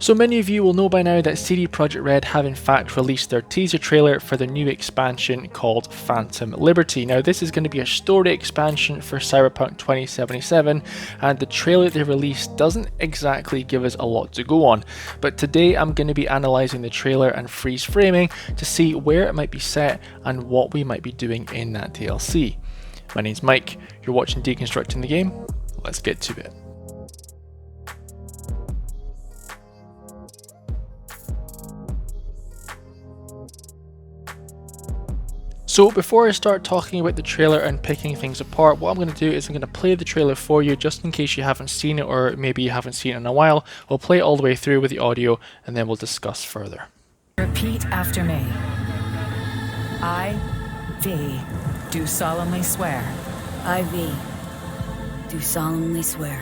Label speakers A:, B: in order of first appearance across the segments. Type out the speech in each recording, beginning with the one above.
A: So many of you will know by now that CDProjektred have in fact released their teaser trailer for the new expansion called Phantom Liberty. Now this is going to be a story expansion for Cyberpunk 2077, and the trailer they released doesn't exactly give us a lot to go on. But today I'm going to be analysing the trailer and freeze framing to see where it might be set and what we might be doing in that DLC. My name's Mike, you're watching Deconstructing the Game, let's get to it. So before I start talking about the trailer and picking things apart, what I'm going to do is I'm going to play the trailer for you just in case you haven't seen it, or maybe you haven't seen it in a while. We'll play it all the way through with the audio and then we'll discuss further.
B: Repeat after me. I, V, do solemnly swear.
C: I, V, do solemnly swear.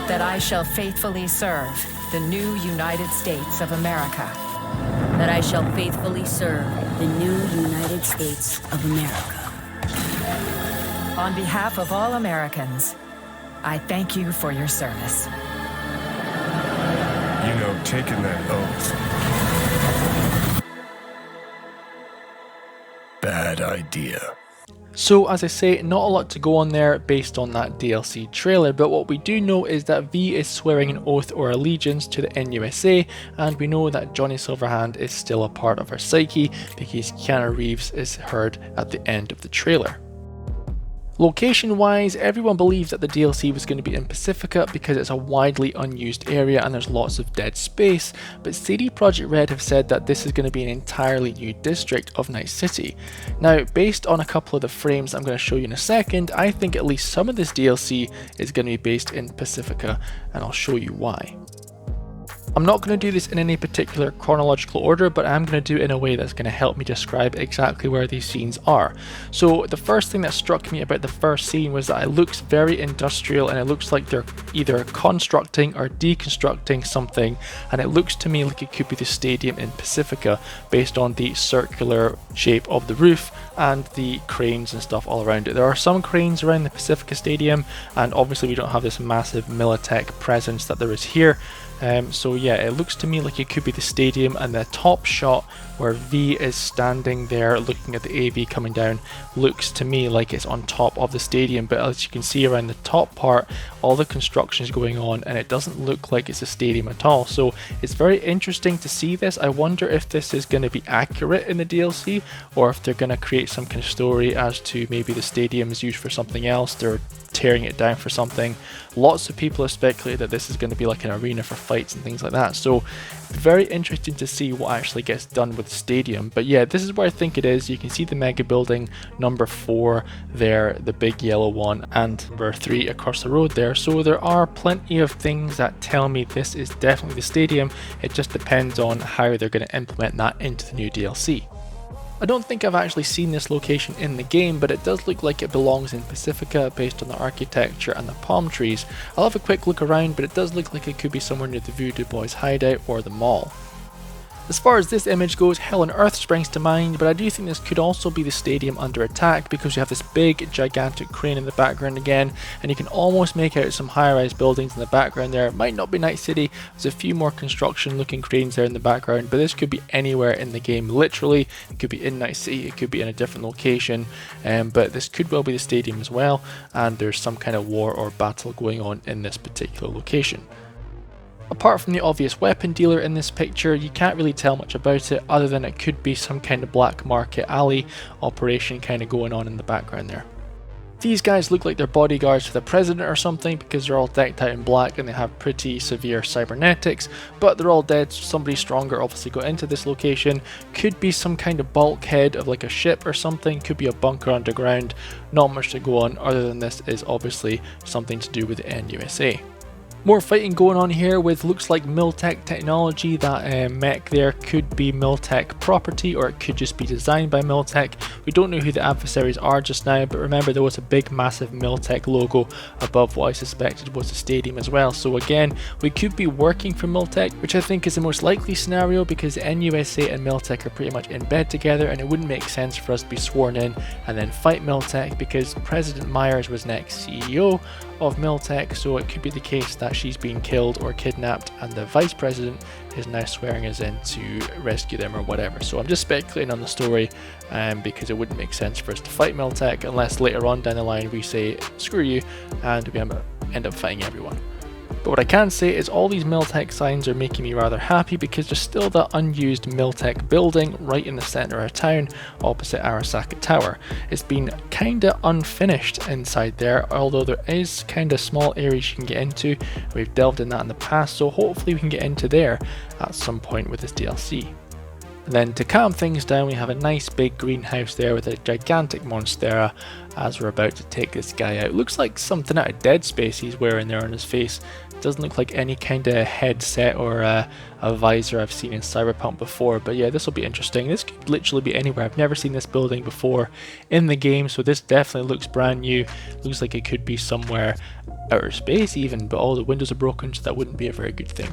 B: That I shall faithfully serve the new United States of America.
C: That I shall faithfully serve the new United States of America.
B: On behalf of all Americans, I thank you for your service.
D: You know, taking that oath. Bad idea.
A: So as I say, not a lot to go on there based on that DLC trailer, but what we do know is that V is swearing an oath or allegiance to the NUSA, and we know that Johnny Silverhand is still a part of our psyche because Keanu Reeves is heard at the end of the trailer. Location wise, everyone believes that the DLC was going to be in Pacifica because it's a widely unused area and there's lots of dead space, but CDProjektred have said that this is going to be an entirely new district of Night City. Now, based on a couple of the frames I'm going to show you in a second, I think at least some of this DLC is going to be based in Pacifica, and I'll show you why. I'm not going to do this in any particular chronological order, but I'm going to do it in a way that's going to help me describe exactly where these scenes are. So the first thing that struck me about the first scene was that it looks very industrial and it looks like they're either constructing or deconstructing something, and it looks to me like it could be the stadium in Pacifica based on the circular shape of the roof and the cranes and stuff all around it. There are some cranes around the Pacifica Stadium, and obviously we don't have this massive Militech presence that there is here. So yeah, it looks to me like it could be the stadium, and the top shot where V is standing there looking at the AV coming down looks to me like it's on top of the stadium, but as you can see around the top part, all the construction is going on and it doesn't look like it's a stadium at all. So it's very interesting to see this. I wonder if this is going to be accurate in the DLC, or if they're going to create some kind of story as to maybe the stadium is used for something else, they're tearing it down for something. Lots of people have speculated that this is going to be like an arena for fights and things like that, so very interesting to see what actually gets done with the stadium. But yeah, this is where I think it is. You can see the mega building number 4 there, the big yellow one, and number 3 across the road there, so there are plenty of things that tell me this is definitely the stadium. It just depends on how they're going to implement that into the new DLC. I don't think I've actually seen this location in the game, but it does look like it belongs in Pacifica based on the architecture and the palm trees. I'll have a quick look around, but it does look like it could be somewhere near the Voodoo Boys hideout or the mall. As far as this image goes, Hell on Earth springs to mind, but I do think this could also be the stadium under attack because you have this big gigantic crane in the background again, and you can almost make out some high-rise buildings in the background there. It might not be Night City, there's a few more construction looking cranes there in the background, but this could be anywhere in the game, literally. It could be in Night City, it could be in a different location, but this could well be the stadium as well, and there's some kind of war or battle going on in this particular location. Apart from the obvious weapon dealer in this picture, you can't really tell much about it other than it could be some kind of black market alley operation kind of going on in the background there. These guys look like they're bodyguards for the president or something because they're all decked out in black and they have pretty severe cybernetics, but they're all dead, so somebody stronger obviously got into this location. Could be some kind of bulkhead of like a ship or something, could be a bunker underground. Not much to go on other than this is obviously something to do with the NUSA. More fighting going on here with looks like Militech technology. That mech there could be Militech property, or it could just be designed by Militech. We don't know who the adversaries are just now, but remember there was a big massive Militech logo above what I suspected was the stadium as well. So again, we could be working for Militech, which I think is the most likely scenario because NUSA and Militech are pretty much in bed together, and it wouldn't make sense for us to be sworn in and then fight Militech because President Myers was next CEO of Militech, so it could be the case that she's been killed or kidnapped, and the vice president is now swearing us in to rescue them or whatever. So I'm just speculating on the story because it wouldn't make sense for us to fight Miltech unless later on down the line we say screw you and we end up fighting everyone. But what I can say is all these Miltech signs are making me rather happy because there's still that unused Miltech building right in the centre of town opposite Arasaka Tower. It's been kinda unfinished inside there, although there is kinda small areas you can get into. We've delved in that in the past, so hopefully we can get into there at some point with this DLC. And then to calm things down, we have a nice big greenhouse there with a gigantic monstera as we're about to take this guy out. Looks like something out of Dead Space he's wearing there on his face. Doesn't look like any kind of headset or a visor I've seen in Cyberpunk before, but yeah, this will be interesting. This could literally be anywhere. I've never seen this building before in the game, so this definitely looks brand new. Looks like it could be somewhere outer space even, but all the windows are broken, so that wouldn't be a very good thing.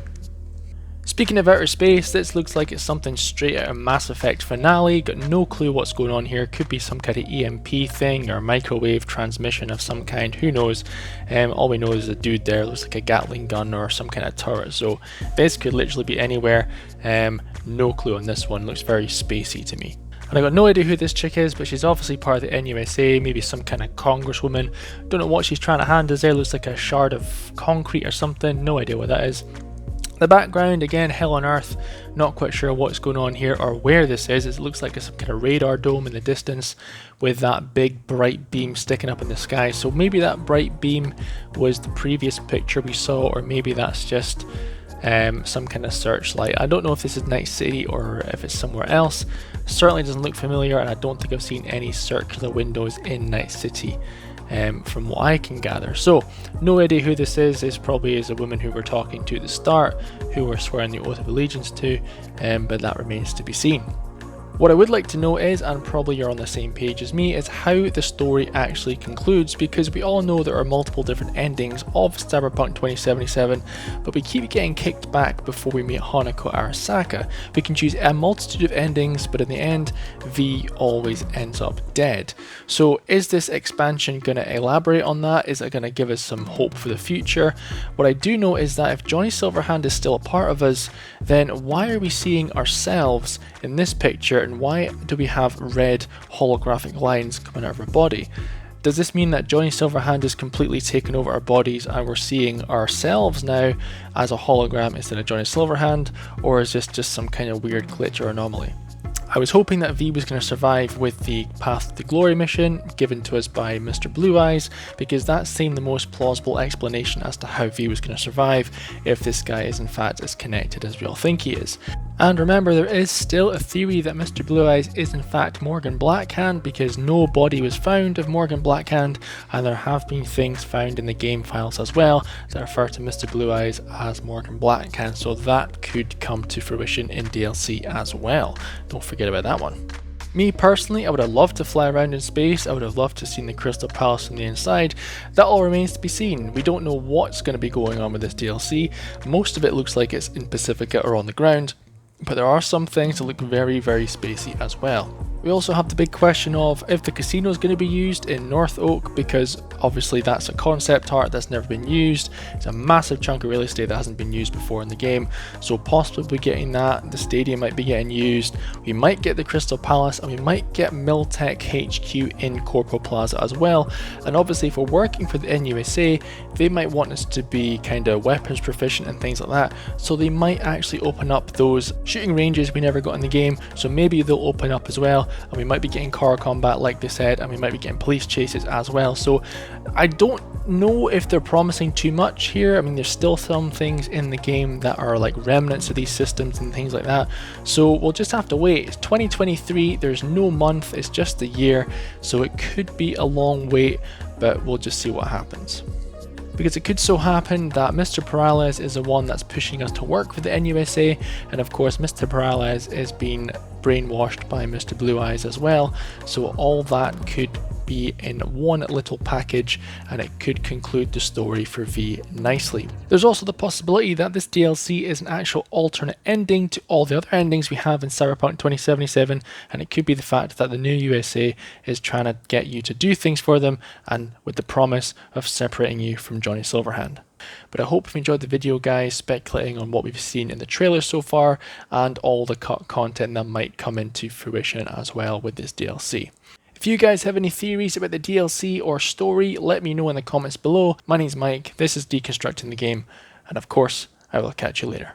A: Speaking of outer space, this looks like it's something straight out of Mass Effect Finale. Got no clue what's going on here. Could be some kind of EMP thing or microwave transmission of some kind, who knows. All we know is the dude there looks like a Gatling gun or some kind of turret, so this could literally be anywhere. No clue on this one, looks very spacey to me. And I got no idea who this chick is, but she's obviously part of the NUSA, maybe some kind of congresswoman. Don't know what she's trying to hand us there, looks like a shard of concrete or something, no idea what that is. The background, again, hell on earth, not quite sure what's going on here or where this is. It looks like it's some kind of radar dome in the distance with that big bright beam sticking up in the sky. So maybe that bright beam was the previous picture we saw, or maybe that's just some kind of searchlight. I don't know if this is Night City or if it's somewhere else. Certainly doesn't look familiar, and I don't think I've seen any circular windows in Night City. From what I can gather. So, no idea who this is. This probably is a woman who we're talking to at the start, who we're swearing the oath of allegiance to, but that remains to be seen. What I would like to know is, and probably you're on the same page as me, is how the story actually concludes, because we all know there are multiple different endings of Cyberpunk 2077, but we keep getting kicked back before we meet Hanako Arasaka. We can choose a multitude of endings, but in the end, V always ends up dead. So is this expansion going to elaborate on that? Is it going to give us some hope for the future? What I do know is that if Johnny Silverhand is still a part of us, then why are we seeing ourselves in this picture, and why do we have red holographic lines coming out of our body? Does this mean that Johnny Silverhand is completely taken over our bodies and we're seeing ourselves now as a hologram instead of Johnny Silverhand, or is this just some kind of weird glitch or anomaly? I was hoping that V was going to survive with the Path to Glory mission given to us by Mr. Blue Eyes, because that seemed the most plausible explanation as to how V was going to survive if this guy is in fact as connected as we all think he is. And remember, there is still a theory that Mr. Blue Eyes is in fact Morgan Blackhand, because no body was found of Morgan Blackhand, and there have been things found in the game files as well that refer to Mr. Blue Eyes as Morgan Blackhand, so that could come to fruition in DLC as well. Don't forget about that one. Me personally, I would have loved to fly around in space. I would have loved to have seen the Crystal Palace from the inside. That all remains to be seen. We don't know what's going to be going on with this DLC. Most of it looks like it's in Pacifica or on the ground, but there are some things that look very, very spacey as well. We also have the big question of if the casino is going to be used in North Oak, because obviously that's a concept art that's never been used. It's a massive chunk of real estate that hasn't been used before in the game, so possibly getting that. The stadium might be getting used. We might get the Crystal Palace, and we might get Miltech HQ in Corpo Plaza as well. And obviously if we're working for the NUSA, they might want us to be kind of weapons proficient and things like that, so they might actually open up those shooting ranges we never got in the game, so maybe they'll open up as well, and we might be getting car combat like they said, and we might be getting police chases as well. So I don't know if they're promising too much here. I mean, there's still some things in the game that are like remnants of these systems and things like that, so we'll just have to wait. It's 2023, there's no month, it's just a year, so it could be a long wait, but we'll just see what happens. Because it could so happen that Mr. Perales is the one that's pushing us to work for the NUSA, and of course Mr. Perales is being brainwashed by Mr. Blue Eyes as well, so all that could be in one little package, and it could conclude the story for V nicely. There's also the possibility that this DLC is an actual alternate ending to all the other endings we have in Cyberpunk 2077, and it could be the fact that the new USA is trying to get you to do things for them, and with the promise of separating you from Johnny Silverhand. But I hope you've enjoyed the video, guys, speculating on what we've seen in the trailer so far and all the cut content that might come into fruition as well with this DLC. If you guys have any theories about the DLC or story, let me know in the comments below. My name's Mike, this is Deconstructing the Game, and of course, I will catch you later.